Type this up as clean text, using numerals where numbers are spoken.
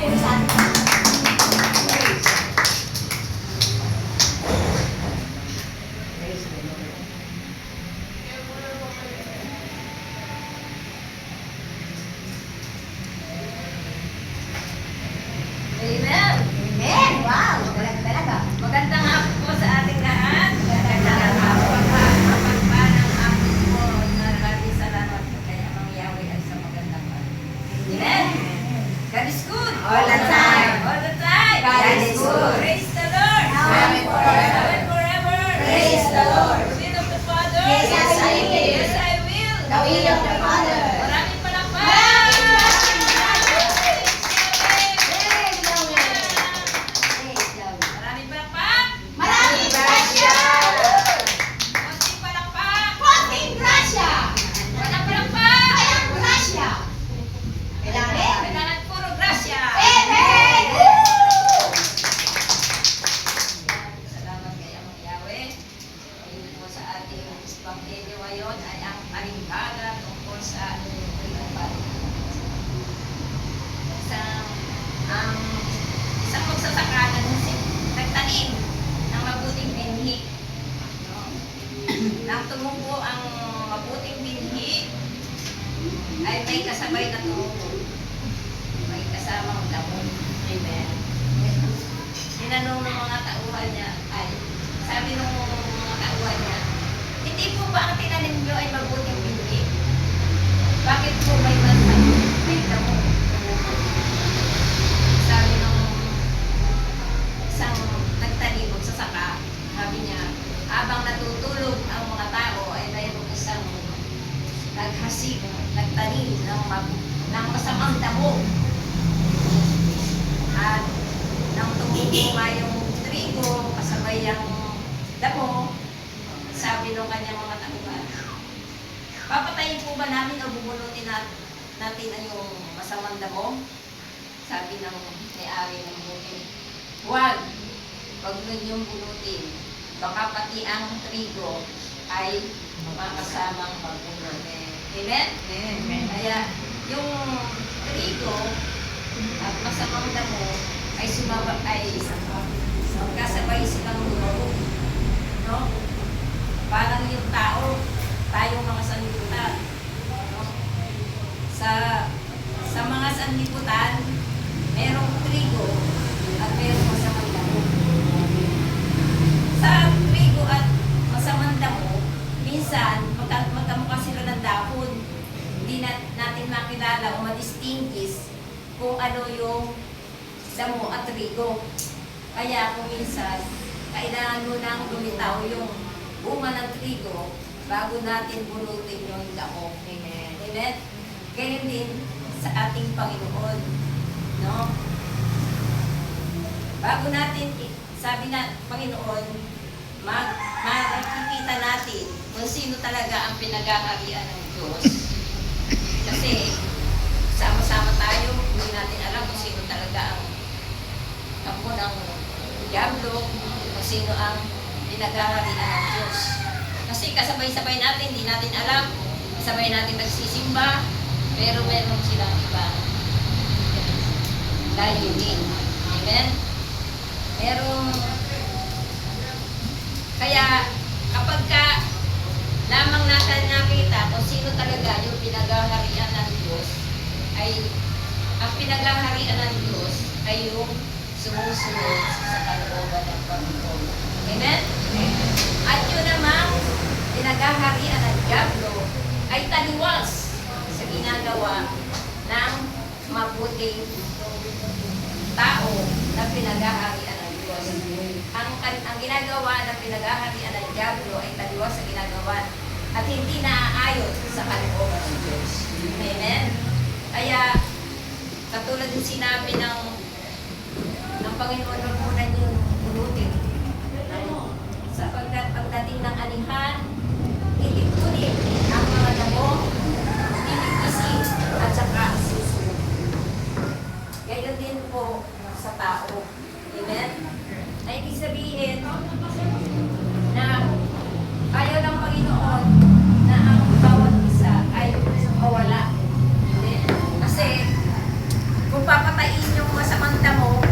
Amen. Amen! Wow! Talaga. Magandang hapon po sa ating lahat. Magandang hapon. Mapagpalang hapon po. Maraming salamat po kay Amang Yahweh at sa magandang hapon. Amen. God is good. All the time. All the time. God is good. Praise the Lord. Now and forever. Now and forever. Praise the Lord. Will of the Father. Yes, I will. Yes, I will. The will of the Father. Maraming palakpak. Maraming palakpak. Maraming grasya! Konting palakpak. Konting grasya! Walang palakpak. Walang grasya! Kailangan? Kailangan puro grasya. Amen! Salamat kay Amang Yahweh. Ayun po sa ating Ebanghelyo ngayon ay ang palimpala tungkol sa isang magsasaka na nagtanim ng mabuting binhi. No? Nang tumubo ang mabuting binhi, ay may kasabay na tumubo. May kasamang damo. Amen. Tinanong ng mga tauhan niya, sabi ng mga tauhan niya, hindi po ba ang tinanim niyo ay mabuting binhi? Bakit po may damo? Sabi ng isang nagtanim sa saka, sabi niya, habang natutulog ang mga tao ay mayroong isang naghasik, nagtanim ng masamang damo. At nang tumubo nga yung trigo, kasabay ang damo, sabi ng kanyang mga tauhan, papatayin po ba namin o bubunutin natin ang yung masamang damo? Sabi ng may-ari ng bukid, huwag ninyong bunutin. Baka pati ang trigo ay makasamang magbunot. Amen? Amen. Kaya yung trigo at masamang damo ay magkasabay silang lumabog. No? Parang yung tayong mga sanlibutan. No? Sa mga sanlibutan, merong trigo at merong masamang damo. Sa trigo at masamang damo, minsan magkamukha sila ng dahon. Hindi natin makilala o madistinguish kung ano yung damo at trigo. Kaya kung minsan, kailangan mo nang lumitaw yung bunga ng trigo bago natin bunutin yung damo. Amen. Amen? Ganyan din sa ating Panginoon. No? Bago natin, sabi na Panginoon, makikita natin kung sino talaga ang pinag-aarian ng Diyos. Kasi sama-sama tayo, hindi natin alam kung sino talaga ang kampo ng Diablo, kung sino ang pinag-aarian ng Diyos. Kasi kasabay-sabay natin, hindi natin alam, kasabay natin nagsisimba, pero meron silang ibang layunin. Amen? Kaya kapag lamang natin nakita kung sino talaga yung pinag-aharian ng Diyos, ay ang pinag-aharian ng Diyos ay yung sumusunod sa kalooban ng Panginoon. Amen? At yun namang pinag-aharian ng Diablo ay taliwas sa ginagawa ng mabuting tao na pinag-aharian ng Diyos. Ang ginagawa ng pinag-aharian ng Diablo ay taliwas sa ginagawa at hindi naaayon sa kalooban ng Diyos. Amen? Kaya, katulad din sinabi ng Panginoon, huwag muna niyong bunutin. Sapagkat pagdating ng anihan, iligtunin ang mga damo, iligtasin at saka susunod. Gayon din po sa tao. Amen? Ay ibig sabihin na ayaw ng Panginoon na ang bawat isa ay mawala. Kasi kung papatayin yung masama makita mo